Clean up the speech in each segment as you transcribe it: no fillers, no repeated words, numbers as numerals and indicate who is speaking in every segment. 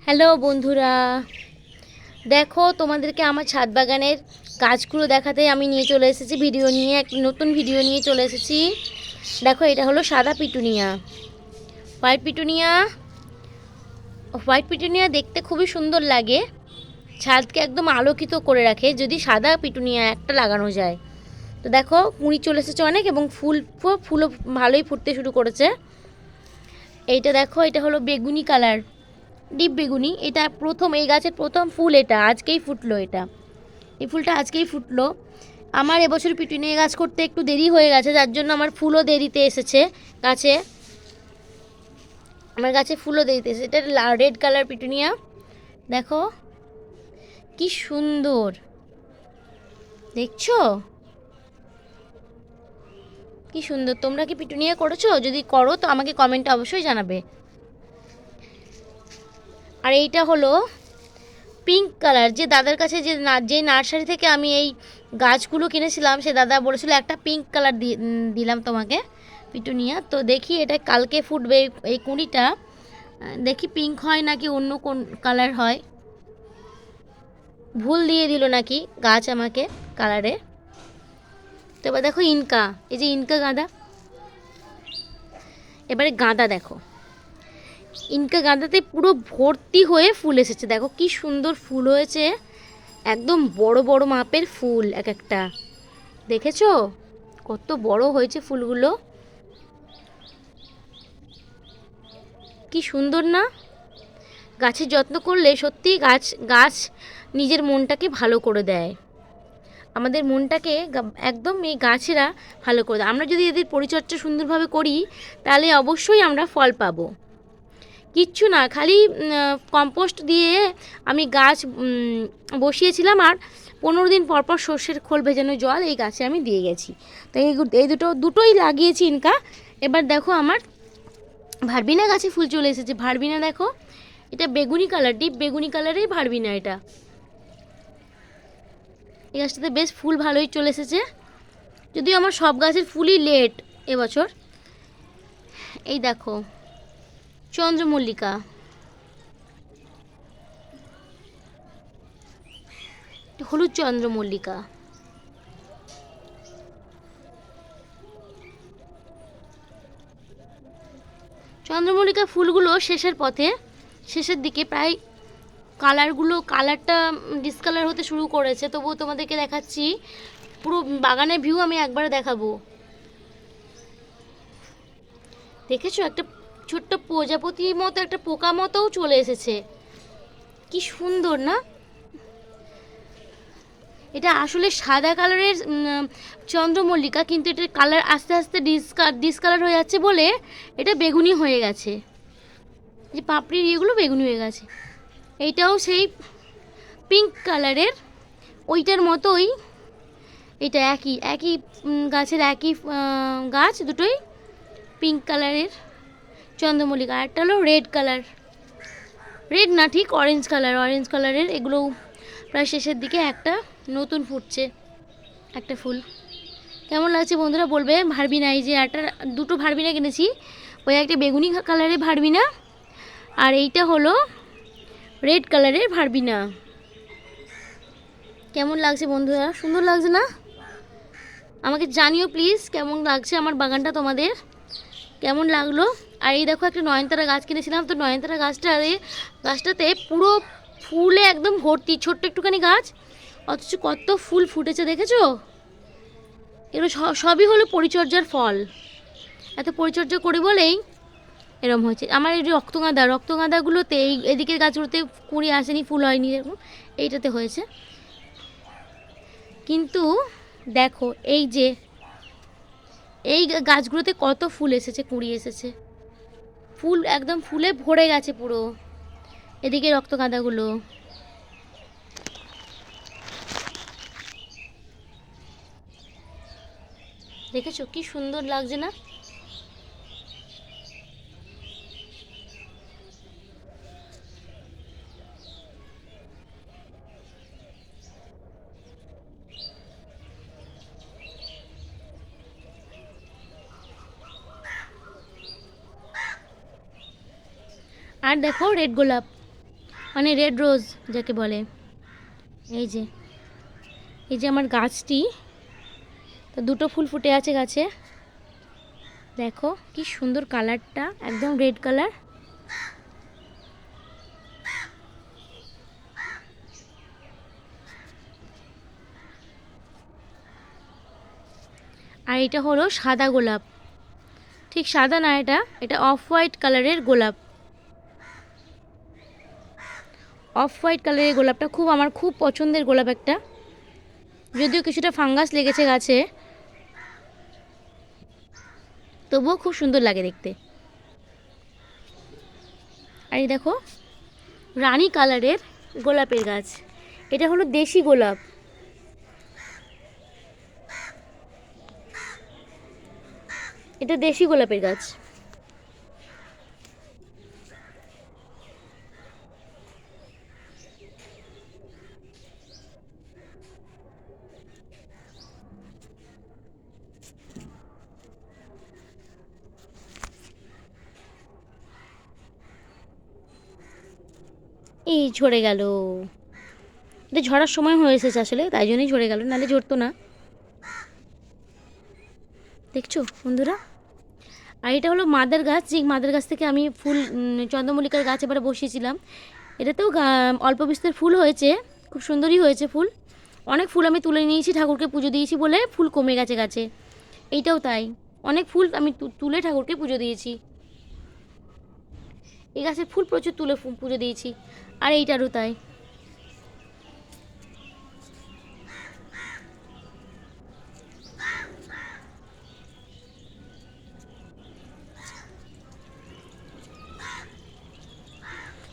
Speaker 1: Hello বন্ধুরা, দেখো তোমাদেরকে আমার ছাদ বাগানের গাছগুলো দেখাতে আমি নিয়ে চলে এসেছি ভিডিও নিয়ে, এক নতুন ভিডিও নিয়ে চলে এসেছি। দেখো, এটা হলো সাদা petunia, white petunia. White petunia দেখতে খুবই সুন্দর লাগে, ছাদকে একদম আলোকিত করে রাখে যদি সাদা পিটুনিয়া একটা লাগানো যায়। তো দেখো, কুঁড়ি চলে এসেছে অনেক এবং ফুলও ভালোই ফুটতে শুরু করেছে। এইটা দেখো, এটা হলো বেগুনি কালার, ডিপ বেগুনি। এটা প্রথম, এই গাছের প্রথম ফুল, এটা আজকেই ফুটলো। এই ফুলটা আজকেই ফুটলো। আমার এবছর পিটুনিয়া গাছ করতে একটু দেরি হয়ে গেছে, যার জন্য আমার ফুলও দেরিতে এসেছে গাছে। আমার গাছে ফুলও দেরিতে এসেছে। এটা রেড কালার পিটুনিয়া, দেখো কি সুন্দর দেখছো, কি সুন্দর। তোমরা কি পিটুনিয়া করেছো? যদি করো তো আমাকে কমেন্টে অবশ্যই জানাবে। আর এইটা হলো পিঙ্ক কালার। যে দাদার কাছে যে নার্সারি থেকে আমি এই গাছগুলো কিনেছিলাম, সে দাদা বলেছিল একটা পিঙ্ক কালার দিলাম তোমাকে পিটুনিয়া। তো দেখি এটা কালকে ফুটবে এই কুঁড়িটা, দেখি পিঙ্ক হয় নাকি অন্য কোন কালার হয়। ভুল দিয়ে দিল নাকি গাছ আমাকে কালারে। তো এবার দেখো ইনকা, এই যে ইনকা গাঁদা। এবারে গাঁদা দেখো, ইনকা গাঁদাতে পুরো ভর্তি হয়ে ফুল এসেছে। দেখো কি সুন্দর ফুল হয়েছে, একদম বড় বড় মাপের ফুল এক একটা। দেখেছো কত বড় হয়েছে ফুলগুলো, কি সুন্দর না? গাছের যত্ন করলে সত্যি গাছ গাছ নিজের মনটাকে ভালো করে দেয়, আমাদের মনটাকে একদম এই গাছেরা ভালো করে দেয়। আমরা যদি এদের পরিচর্যা সুন্দরভাবে করি তাহলে অবশ্যই আমরা ফল পাবো। কিচ্ছু না, খালি কম্পোস্ট দিয়ে আমি গাছ বসিয়েছিলাম, আর 15 দিন পর পর সর্ষের খোল ভেজানো জল এই গাছে আমি দিয়ে গেছি। তো এই দুটোই লাগিয়েছি ইনকা। এবার দেখো আমার ভারবিনা গাছে ফুল চলে এসেছে। ভারবিনা দেখো, এটা বেগুনি কালার, ডিপ বেগুনি কালারের ভারবিনা এটা। এই গাছটাতে বেশ ফুল ভালোই চলে এসেছে, যদিও আমার সব গাছের ফুলই লেট এবছর। এই দেখো চন্দ্রমল্লিকা, হলুদ চন্দ্রমল্লিকা। চন্দ্রমল্লিকা ফুলগুলো শেষের পথে, শেষের দিকে প্রায় কালারটা ডিসকালার হতে শুরু করেছে, তবুও তোমাদেরকে দেখাচ্ছি। পুরো বাগানের ভিউ আমি একবারে দেখাবো। দেখেছো একটা ছোট্ট প্রজাপতির মতো একটা পোকা মতোও চলে এসেছে, কি সুন্দর না? এটা আসলে সাদা কালারের চন্দ্রমল্লিকা, কিন্তু এটার কালার আস্তে আস্তে ডিসকালার হয়ে যাচ্ছে বলে এটা বেগুনি হয়ে গেছে। যে পাপড়ির ইয়েগুলো বেগুনি হয়ে গেছে। এইটাও সেই পিঙ্ক কালারের, ওইটার মতোই। এটা একই একই গাছের একই গাছ, দুটোই পিঙ্ক কালারের চন্দ্রমল্লিকা। আরেকটা হলো রেড কালার, রেড না ঠিক অরেঞ্জ কালারের। এগুলো প্রায় শেষের দিকে একটা নতুন ফুটছে একটা ফুল। কেমন লাগছে বন্ধুরা বলবে। ভারবিনা, এই যে দুটো ভারবিনা কিনেছি, ওই একটা বেগুনি কালারের ভারবিনা, আর এইটা হলো রেড কালারের ভারবিনা। কেমন লাগছে বন্ধুরা? সুন্দর লাগছে না? আমাকে জানিও প্লিজ কেমন লাগছে আমার বাগানটা, তোমাদের কেমন লাগলো। আর এই দেখো একটা নয়নতারা গাছ কিনেছিলাম, তো নয়নতারা গাছটাতে পুরো ফুলে একদম ভর্তি, ছোট্ট একটুখানি গাছ, অথচ কত ফুল ফুটেছে দেখেছো? এগুলো সবই হলো পরিচর্যার ফল। এত পরিচর্যা করি বলেই এরম হয়েছে। আমার এই রক্তগাঁদাগুলোতে এদিকের গাছগুলোতে কুঁড়ি আসেনি, ফুল হয়নি, এরকম এইটাতে হয়েছে। কিন্তু দেখো এই গাছগুলোতে কত ফুল এসেছে, কুঁড়ি এসেছে, ফুল একদম ফুলে ভরে গেছে পুরো এদিকে রক্তগাঁদাগুলো। দেখেছো কি সুন্দর লাগছে না? আর দেখো রেড গোলাপ, মানে রেড রোজ যাকে বলে। এই যে এই যে আমার গাছটি, তো দুটো ফুল ফুটে আছে গাছে, দেখো কি সুন্দর কালারটা, একদম রেড কালার। আর এটা হলো সাদা গোলাপ, ঠিক সাদা না, এটা এটা অফ হোয়াইট কালারের গোলাপ। অফ হোয়াইট কালারের গোলাপটা আমার খুব পছন্দের গোলাপ একটা, যদিও কিছুটা ফাঙ্গাস লেগেছে গাছে, তবুও খুব সুন্দর লাগে দেখতে। আর এই দেখো রানী কালারের গোলাপের গাছ, এটা হলো দেশি গোলাপ। এটা দেশি গোলাপের গাছ। এই ঝরে গেল, এটা ঝরার সময় হয়ে এসেছে আসলে, তাই জন্যই ঝরে গেল, নাহলে ঝরতো না। দেখছো বন্ধুরা, আর এটা হলো মাদার গাছ, যে মাদার গাছ থেকে আমি ফুল চন্দ্রমল্লিকার গাছ এবারে বসিয়েছিলাম। এটাতেও অল্প বিস্তর ফুল হয়েছে, খুব সুন্দরই হয়েছে ফুল। অনেক ফুল আমি তুলে নিয়েছি, ঠাকুরকে পুজো দিয়েছি বলে ফুল কমে গেছে গাছে। এইটাও তাই, অনেক ফুল আমি তুলে ঠাকুরকে পুজো দিয়েছি। এই গাছের ফুল প্রচুর তুলে পুজো দিয়েছি। আর এইটারও তাই।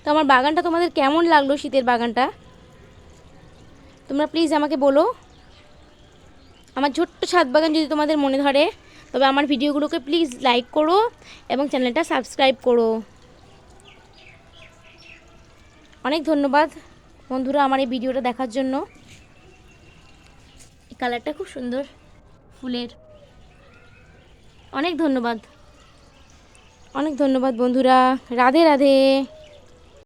Speaker 1: তো আমার বাগানটা তোমাদের কেমন লাগলো, শীতের বাগানটা, তোমরা প্লিজ আমাকে বলো। আমার ছোট্ট ছাদ বাগান যদি তোমাদের মনে ধরে, তবে আমার ভিডিওগুলোকে প্লিজ লাইক করো এবং চ্যানেলটা সাবস্ক্রাইব করো। অনেক ধন্যবাদ বন্ধুরা আমার এই ভিডিওটা দেখার জন্য। এই কালারটা খুব সুন্দর ফুলের। অনেক ধন্যবাদ, অনেক ধন্যবাদ বন্ধুরা। রাধে রাধে।